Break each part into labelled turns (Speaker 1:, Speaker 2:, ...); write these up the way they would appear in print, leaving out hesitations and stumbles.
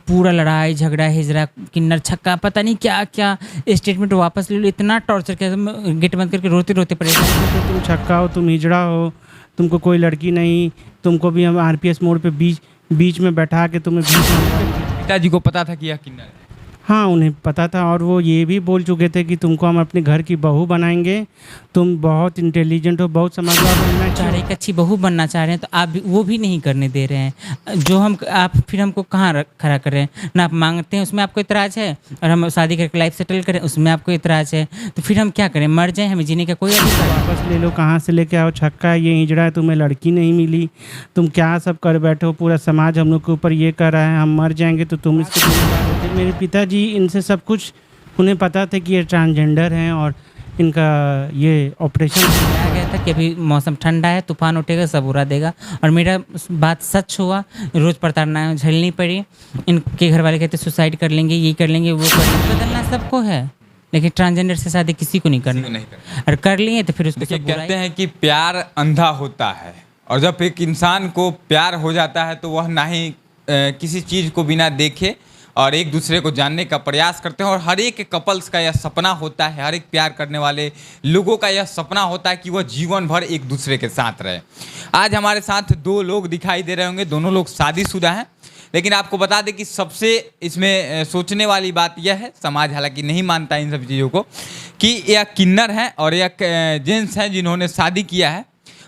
Speaker 1: पूरा लड़ाई झगड़ा हिजरा किन्नर छक्का पता नहीं क्या क्या स्टेटमेंट वापस ले लो, इतना टॉर्चर किया, गेट बंद करके रोते रोते परेशान।
Speaker 2: तो तुम छक्का हो, तुम हिजड़ा हो, तुमको कोई लड़की नहीं, तुमको भी हम आरपीएस मोड पे बीच बीच में बैठा के तुम्हें बीच में।
Speaker 3: पिताजी को पता था कि यह किन्नर है?
Speaker 2: हाँ, उन्हें पता था और वो ये भी बोल चुके थे कि तुमको हम अपने घर की बहू बनाएंगे, तुम बहुत इंटेलिजेंट हो, बहुत समझदार बनना
Speaker 1: चाह रहे, एक अच्छी बहू बनना चाह रहे हैं, तो आप वो भी नहीं करने दे रहे हैं। जो हम आप फिर हमको कहाँ खड़ा कर रहे हैं ना, आप मांगते हैं उसमें आपको इतराज़ है, और हम शादी करके लाइफ सेटल करें उसमें आपको इतराज़ है, तो फिर हम क्या करें, मर जाएं, हमें जीने का कोई अधिकार नहीं।
Speaker 2: वापस ले लो, कहाँ से लेके आओ, छक्का है, ये हिजड़ा है, तुम्हें लड़की नहीं मिली, तुम क्या सब कर बैठे हो, पूरा समाज हम लोग के ऊपर ये कर रहा है, हम मर जाएंगे तो तुम इसके जिम्मेदार होते। मेरे पिताजी इनसे सब कुछ, उन्हें पता था कि ये ट्रांसजेंडर हैं और इनका ये ऑपरेशन
Speaker 1: बताया गया था कि अभी मौसम ठंडा है, तूफान उठेगा, सब उड़ा देगा, और मेरा बात सच हुआ। रोज़ प्रताड़ना झेलनी पड़ी। इनके घर वाले कहते सुसाइड कर लेंगे, ये कर लेंगे, वो कर लेंगे। बदलना सबको है, लेकिन ट्रांसजेंडर से शादी किसी को नहीं करना,
Speaker 3: नहीं करना।
Speaker 1: और कर लिए तो फिर उसको
Speaker 3: देखिए,
Speaker 1: सब बुराई।
Speaker 3: कहते हैं कि प्यार अंधा होता है, और जब एक इंसान को प्यार हो जाता है तो वह ना ही किसी चीज़ को बिना देखे और एक दूसरे को जानने का प्रयास करते हैं। और हर एक कपल्स का यह सपना होता है, हर एक प्यार करने वाले लोगों का यह सपना होता है कि वह जीवन भर एक दूसरे के साथ रहे। आज हमारे साथ दो लोग दिखाई दे रहे होंगे, दोनों लोग शादीशुदा हैं, लेकिन आपको बता दें कि सबसे इसमें सोचने वाली बात यह है, समाज हालांकि नहीं मानता इन सब चीज़ों को, कि यह किन्नर हैं और यह जेंट्स हैं जिन्होंने शादी किया है,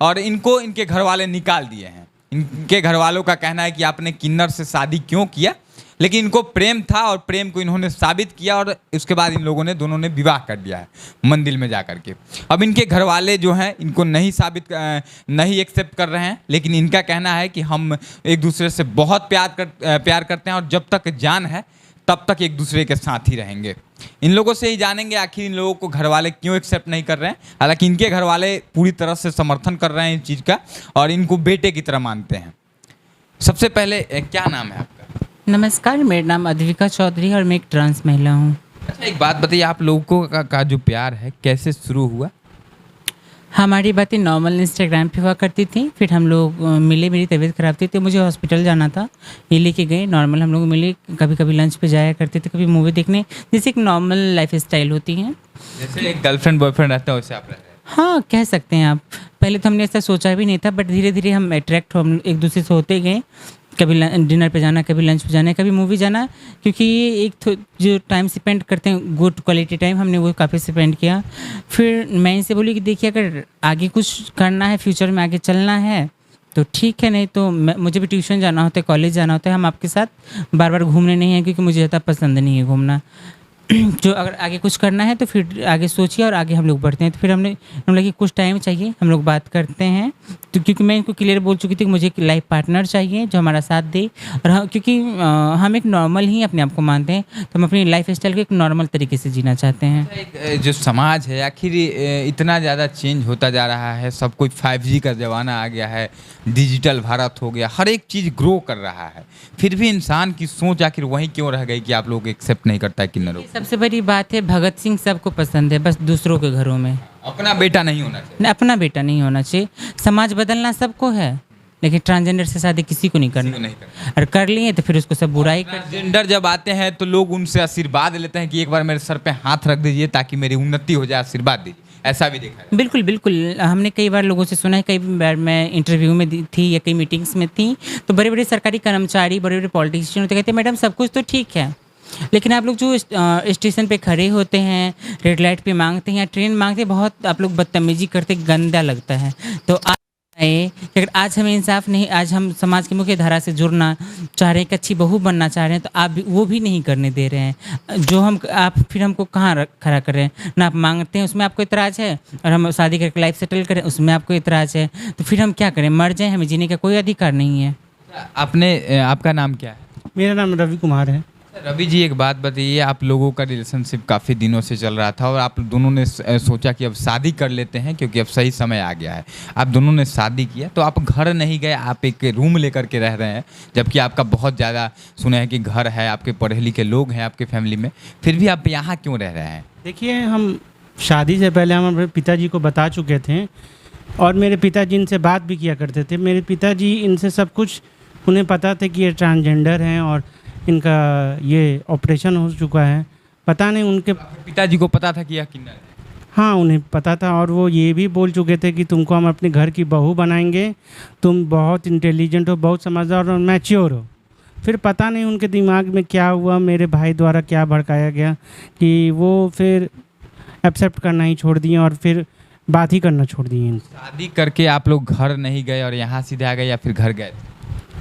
Speaker 3: और इनको इनके घर वाले निकाल दिए हैं। इनके घर वालों का कहना है कि आपने किन्नर से शादी क्यों किया, लेकिन इनको प्रेम था और प्रेम को इन्होंने साबित किया, और उसके बाद इन लोगों ने दोनों ने विवाह कर दिया है मंदिर में जा कर के। अब इनके घर वाले जो हैं इनको नहीं एक्सेप्ट कर रहे हैं, लेकिन इनका कहना है कि हम एक दूसरे से बहुत प्यार करते हैं, और जब तक जान है तब तक एक दूसरे के साथ ही रहेंगे। इन लोगों से ही जानेंगे आखिर इन लोगों को घर वाले क्यों एक्सेप्ट नहीं कर रहे हैं। हालांकि इनके घर वाले पूरी तरह से समर्थन कर रहे हैं इस चीज़ का, और इनको बेटे की तरह मानते हैं। सबसे पहले क्या नाम है आपका?
Speaker 1: नमस्कार, मेरा नाम अद्विका चौधरी और मैं एक ट्रांस महिला हूँ।
Speaker 3: अच्छा, एक बात बताइए, आप लोगों का जो प्यार है कैसे शुरू हुआ?
Speaker 1: हमारी बातें नॉर्मल इंस्टाग्राम पे हुआ करती थी, फिर हम लोग मिले, मेरी तबीयत ख़राब थी तो मुझे हॉस्पिटल जाना था, ये लेके गए। नॉर्मल हम लोग मिले, कभी कभी लंच पे जाया करते थे, कभी मूवी देखने, जैसे एक नॉर्मल लाइफ स्टाइल होती है,
Speaker 3: जैसे एक गर्लफ्रेंड बॉयफ्रेंड रहता है वैसे आप रह रहे हैं?
Speaker 1: हाँ कह सकते हैं आप। पहले तो हमने ऐसा सोचा भी नहीं था, बट धीरे धीरे हम अट्रैक्ट हम एक दूसरे से होते गए। कभी डिनर पे जाना, कभी लंच पे जाना, कभी मूवी जाना, क्योंकि ये एक जो टाइम स्पेंड करते हैं गुड क्वालिटी टाइम, हमने वो काफ़ी स्पेंड किया। फिर मैं इनसे बोली कि देखिए, अगर आगे कुछ करना है, फ्यूचर में आगे चलना है तो ठीक है, नहीं तो मुझे भी ट्यूशन जाना होता है, कॉलेज जाना होता है, हम आपके साथ बार बार घूमने नहीं हैं, क्योंकि मुझे ज़्यादा पसंद नहीं है घूमना। जो अगर आगे कुछ करना है तो फिर आगे सोचिए और आगे हम लोग बढ़ते हैं। तो फिर हम लोग कि कुछ टाइम चाहिए, हम लोग बात करते हैं। तो क्योंकि मैं इनको क्लियर बोल चुकी थी कि मुझे एक लाइफ पार्टनर चाहिए जो हमारा साथ दे, और क्योंकि हम एक नॉर्मल ही अपने आप को मानते हैं, तो हम अपनी लाइफ स्टाइल को एक नॉर्मल तरीके से जीना चाहते हैं।
Speaker 3: एक जो समाज है आखिर इतना ज़्यादा चेंज होता जा रहा है, सब कुछ 5G का ज़माना आ गया है, डिजिटल भारत हो गया, हर एक चीज़ ग्रो कर रहा है, फिर भी इंसान की सोच आखिर वहीं क्यों रह गई कि आप लोग एक्सेप्ट नहीं करता है किन्नरों?
Speaker 1: सबसे बड़ी बात है, भगत सिंह सबको पसंद है, बस दूसरों के घरों में
Speaker 3: अपना बेटा नहीं होना चाहिए।
Speaker 1: अपना बेटा नहीं होना चाहिए। समाज बदलना सबको है, लेकिन ट्रांसजेंडर से शादी किसी को नहीं करना, और कर लिए तो फिर उसको सब बुराई कर।
Speaker 3: ट्रांसजेंडर जब आते हैं तो लोग उनसे आशीर्वाद लेते हैं कि एक बार मेरे सर पे हाथ रख दीजिए ताकि मेरी उन्नति हो जाए, आशीर्वाद दीजिए, ऐसा भी देखा है।
Speaker 1: बिल्कुल बिल्कुल, हमने कई बार लोगों से सुना है, कई बार मैं इंटरव्यू में थी या कई मीटिंग्स में थी, तो बड़े बड़े सरकारी कर्मचारी, बड़े बड़े पॉलिटिशियन होते, कहते मैडम सब कुछ तो ठीक है, लेकिन आप लोग जो स्टेशन पे खड़े होते हैं, रेड लाइट पे मांगते हैं या ट्रेन मांगते हैं, बहुत आप लोग बदतमीजी करते, गंदा लगता है। तो अगर आज हमें इंसाफ नहीं, आज हम समाज की मुख्य धारा से जुड़ना चाह रहे हैं, एक अच्छी बहू बनना चाह रहे हैं, तो आप वो भी नहीं करने दे रहे हैं। जो हम आप फिर हमको कहाँ खड़ा कर रहे हैं ना, आप मांगते हैं उसमें आपको इतराज़ है, और हम शादी करके लाइफ सेटल करें उसमें आपको इतराज़ है, तो फिर हम क्या करें, मर जाएं, हमें जीने का कोई अधिकार नहीं है।
Speaker 3: आपका नाम क्या है?
Speaker 2: मेरा नाम रवि कुमार है।
Speaker 3: रवि जी, एक बात बताइए, आप लोगों का रिलेशनशिप काफ़ी दिनों से चल रहा था और आप दोनों ने सोचा कि अब शादी कर लेते हैं क्योंकि अब सही समय आ गया है। आप दोनों ने शादी किया तो आप घर नहीं गए, आप एक रूम लेकर के रह रहे हैं, जबकि आपका बहुत ज़्यादा सुना है कि घर है, आपके पढ़े लिखे लोग हैं आपके फैमिली में, फिर भी आप यहाँ क्यों रह रहे हैं?
Speaker 2: देखिए, हम शादी से पहले हम अपने पिताजी को बता चुके थे, और मेरे पिताजी इनसे बात भी किया करते थे। मेरे पिताजी इनसे सब कुछ, उन्हें पता था कि ये ट्रांसजेंडर हैं और इनका ये ऑपरेशन हो चुका है। पता नहीं उनके
Speaker 3: पिताजी को पता था कि यह किन्नर है?
Speaker 2: हाँ, उन्हें पता था और वो ये भी बोल चुके थे कि तुमको हम अपने घर की बहू बनाएंगे, तुम बहुत इंटेलिजेंट हो, बहुत समझदार और मैच्योर हो। फिर पता नहीं उनके दिमाग में क्या हुआ, मेरे भाई द्वारा क्या भड़काया गया कि वो फिर एक्सेप्ट करना ही छोड़ दिए और फिर बात ही करना छोड़ दिए इनसे।
Speaker 3: शादी करके आप लोग घर नहीं गए और यहाँ सीधे आ गए या फिर घर गए थे?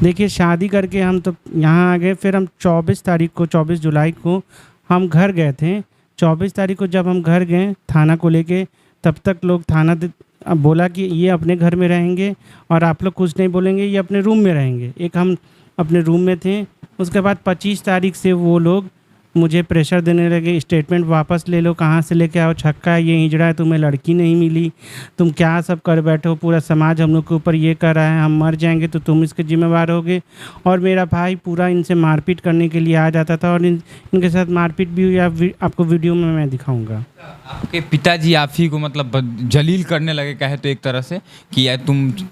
Speaker 2: देखिए, शादी करके हम तो यहाँ आ गए, फिर हम 24 जुलाई को हम घर गए थे। 24 तारीख को जब हम घर गए थाना को लेके, तब तक लोग अब बोला कि ये अपने घर में रहेंगे और आप लोग कुछ नहीं बोलेंगे, ये अपने रूम में रहेंगे। एक हम अपने रूम में थे। उसके बाद 25 तारीख से वो लोग मुझे प्रेशर देने लगे, स्टेटमेंट वापस ले लो, कहाँ से लेके आओ, छक्का है, ये हिजड़ा है, तुम्हें लड़की नहीं मिली, तुम क्या सब कर बैठे हो, पूरा समाज हम लोग के ऊपर ये कर रहा है, हम मर जाएंगे तो तुम इसके जिम्मेवार होगे। और मेरा भाई पूरा इनसे मारपीट करने के लिए आ जाता था और इनके साथ मारपीट भी हुई। आपको वीडियो में मैं दिखाऊँगा।
Speaker 3: आपके पिताजी आप ही को मतलब जलील करने लगे, कहे तो एक तरह से कि यार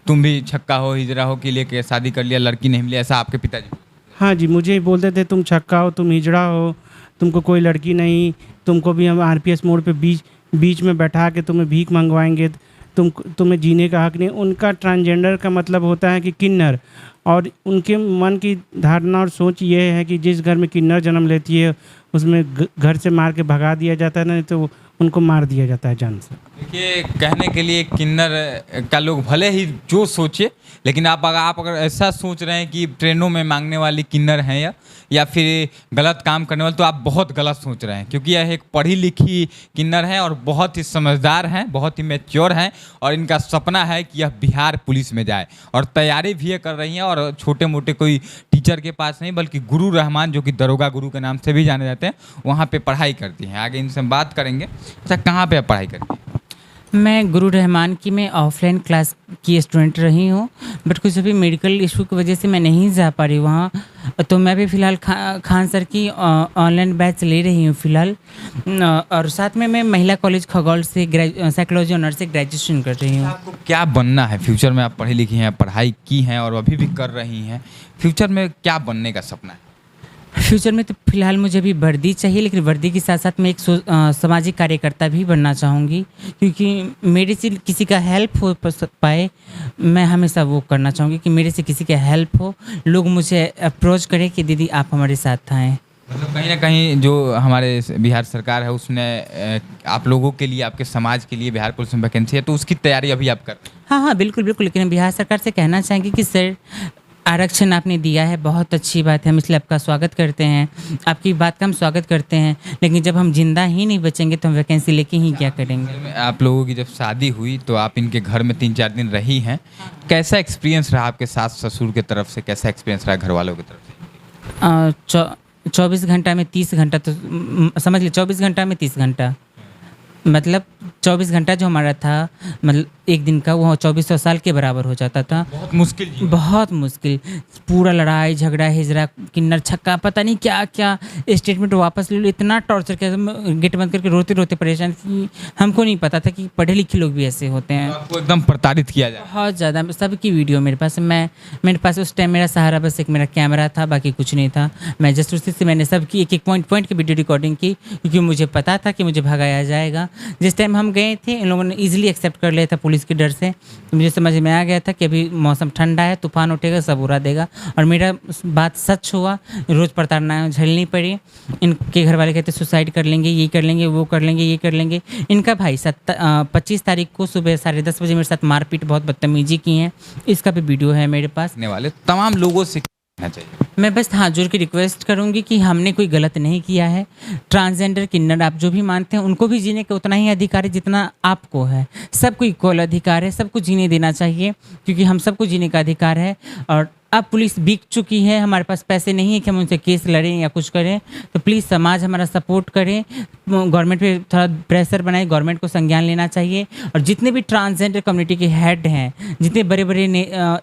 Speaker 3: तुम भी छक्का हो, हिजड़ा हो कि लेके शादी कर लिया, लड़की नहीं मिली, ऐसा आपके पिताजी?
Speaker 2: हाँ जी, मुझे ही बोलते थे तुम छक्का हो, तुम हिजड़ा हो, तुमको कोई लड़की नहीं, तुमको भी हम आरपीएस मोड पे बीच में बैठा के तुम्हें भीख मंगवाएंगे, तुम्हें जीने का हक नहीं। उनका ट्रांसजेंडर का मतलब होता है कि किन्नर, और उनके मन की धारणा और सोच ये है कि जिस घर में किन्नर जन्म लेती है उसमें घर से मार के भगा दिया जाता है, नहीं तो उनको मार दिया जाता है जान से।
Speaker 3: देखिए, कहने के लिए किन्नर का लोग भले ही जो सोचे, लेकिन आप अगर ऐसा सोच रहे हैं कि ट्रेनों में मांगने वाली किन्नर हैं या फिर गलत काम करने वाले, तो आप बहुत गलत सोच रहे हैं। क्योंकि यह एक पढ़ी लिखी किन्नर है और बहुत ही समझदार हैं, बहुत ही मैच्योर हैं, और इनका सपना है कि यह बिहार पुलिस में जाए और तैयारी भी ये कर रही हैं। और छोटे मोटे कोई टीचर के पास नहीं, बल्कि गुरु रहमान, जो कि दरोगा गुरु के नाम से भी जाने जाते हैं, वहाँ पर पढ़ाई करती हैं। आगे इनसे हम बात करेंगे। अच्छा, कहाँ पर आप पढ़ाई करती हैं?
Speaker 1: मैं गुरु रहमान की मैं ऑफलाइन क्लास की स्टूडेंट रही हूँ, बट कुछ अभी मेडिकल इशू की वजह से मैं नहीं जा पा रही वहाँ। तो मैं भी फ़िलहाल खान सर की ऑनलाइन बैच ले रही हूँ फ़िलहाल। और साथ में मैं महिला कॉलेज खगौल से साइकोलॉजी ऑनर्स से ग्रेजुएशन कर रही हूँ।
Speaker 3: आपको क्या बनना है फ्यूचर में? आप पढ़ी लिखी हैं, पढ़ाई की हैं और अभी भी कर रही हैं। फ्यूचर में क्या बनने का सपना है?
Speaker 1: फ्यूचर में तो फिलहाल मुझे अभी वर्दी चाहिए, लेकिन वर्दी के साथ साथ मैं एक सामाजिक कार्यकर्ता भी बनना चाहूँगी, क्योंकि मेरे से किसी का हेल्प हो पाए, मैं हमेशा वो करना चाहूँगी कि मेरे से किसी का हेल्प हो, लोग मुझे अप्रोच करें कि दीदी आप हमारे साथ आएँ।
Speaker 3: मतलब कहीं ना कहीं जो हमारे बिहार सरकार है उसने आप लोगों के लिए, आपके समाज के लिए बिहार पुलिस में वैकेंसी है, तो उसकी तैयारी अभी आप कर?
Speaker 1: हाँ, बिल्कुल बिल्कुल। लेकिन बिहार सरकार से कहना चाहेंगे कि सर, आरक्षण आपने दिया है, बहुत अच्छी बात है, हम इसलिए आपका स्वागत करते हैं, आपकी बात का हम स्वागत करते हैं, लेकिन जब हम जिंदा ही नहीं बचेंगे तो हम वैकेंसी लेके ही क्या करेंगे।
Speaker 3: आप लोगों की जब शादी हुई तो आप इनके घर में 3-4 दिन रही हैं, कैसा एक्सपीरियंस रहा आपके सास ससुर की तरफ से, कैसा एक्सपीरियंस रहा घर वालों की तरफ से?
Speaker 1: 24 घंटा में 30 घंटा, तो समझ लीजिए 24 घंटा में 30 घंटा, मतलब 24 घंटा जो हमारा था, मतलब एक दिन का, वो 2400 साल के बराबर हो जाता था।
Speaker 3: बहुत मुश्किल जी।
Speaker 1: बहुत मुश्किल। पूरा लड़ाई झगड़ा, हिजरा, किन्नर, छक्का, पता नहीं क्या क्या, स्टेटमेंट वापस ले लो, इतना टॉर्चर किया, गेट बंद करके रोते रोते परेशान कि हमको नहीं पता था कि पढ़े लिखे लोग भी ऐसे होते हैं।
Speaker 3: तो आपको एकदम प्रताड़ित किया जाए?
Speaker 1: बहुत ज़्यादा। सबकी वीडियो मेरे पास, मेरे पास उस टाइम मेरा सहारा बस एक मेरा कैमरा था, बाकी कुछ नहीं था। मैं जस्ट उसी से मैंने सबकी एक एक पॉइंट की वीडियो रिकॉर्डिंग की, क्योंकि मुझे पता था कि मुझे भगाया जाएगा। जिस टाइम हम गए थे, इन लोगों ने ईजिली एक्सेप्ट कर लिया था पुलिस के डर से। तो मुझे समझ में आ गया था कि अभी मौसम ठंडा है, तूफान उठेगा, सब उड़ा देगा। और मेरा बात सच हुआ, रोज़ प्रताड़ना झेलनी पड़ी। इनके घर वाले कहते सुसाइड कर लेंगे, ये कर लेंगे, वो कर लेंगे, ये कर लेंगे। इनका भाई 25 तारीख को सुबह 10:30 बजे मेरे साथ मारपीट, बहुत बदतमीजी की है, इसका भी वीडियो है मेरे पास।
Speaker 3: वाले तमाम लोगों से चाहिए,
Speaker 1: मैं बस हाथ जोड़ के रिक्वेस्ट करूंगी कि हमने कोई गलत नहीं किया है। ट्रांसजेंडर, किन्नर, आप जो भी मानते हैं, उनको भी जीने का उतना ही अधिकार है जितना आपको है। सबको इक्वल अधिकार है, सबको जीने देना चाहिए, क्योंकि हम सबको जीने का अधिकार है। और अब पुलिस बिक चुकी है, हमारे पास पैसे नहीं है कि हम उनसे केस लड़ें या कुछ करें। तो प्लीज़ समाज हमारा सपोर्ट करे, गवर्नमेंट पे थोड़ा प्रेशर बनाए, गवर्नमेंट को संज्ञान लेना चाहिए। और जितने भी ट्रांसजेंडर कम्युनिटी के हेड हैं, जितने बड़े बड़े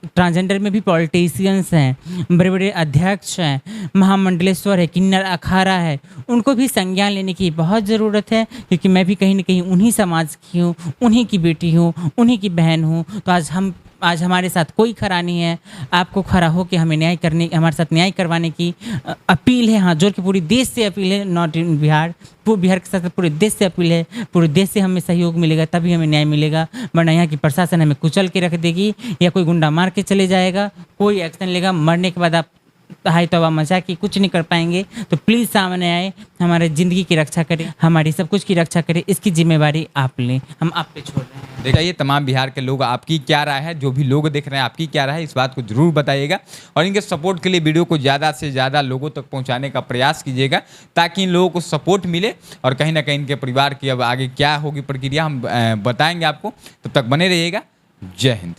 Speaker 1: ट्रांसजेंडर में भी पॉलिटिशियंस हैं, बड़े बड़े अध्यक्ष हैं, महामंडलेश्वर है, किन्नर अखाड़ा है, उनको भी संज्ञान लेने की बहुत ज़रूरत है। क्योंकि मैं भी कहीं ना कहीं उन्हीं समाज की हूँ, उन्हीं की बेटी हूँ, उन्हीं की बहन हूँ। तो आज हम आज हमारे साथ कोई खड़ा नहीं है, आपको खड़ा हो के हमें हमारे साथ न्याय करवाने की अपील है, हाथ जोड़ के पूरी देश से अपील है, नॉट इन बिहार, पूरे बिहार के साथ पूरे देश से अपील है, पूरे देश से हमें सहयोग मिलेगा तभी हमें न्याय मिलेगा, वरना यहाँ की प्रशासन हमें कुचल के रख देगी या कोई गुंडा मार के चले जाएगा, कोई एक्शन लेगा, मरने के बाद आप हाई तौबा मचा के कुछ नहीं कर पाएंगे। तो प्लीज़ सामने आए, हमारे ज़िंदगी की रक्षा करें, हमारी सब कुछ की रक्षा करें, इसकी जिम्मेवारी आप लें, हम आप पे छोड़ रहे हैं।
Speaker 3: देखिए तमाम बिहार के लोग, आपकी क्या राय है, जो भी लोग देख रहे हैं आपकी क्या राय है, इस बात को जरूर बताइएगा और इनके सपोर्ट के लिए वीडियो को ज़्यादा से ज़्यादा लोगों तक पहुंचाने का प्रयास कीजिएगा ताकि इन लोगों को सपोर्ट मिले और कहीं ना कहीं इनके परिवार की अब आगे क्या होगी प्रक्रिया हम बताएंगे आपको। तब तक बने रहिएगा। जय हिंद।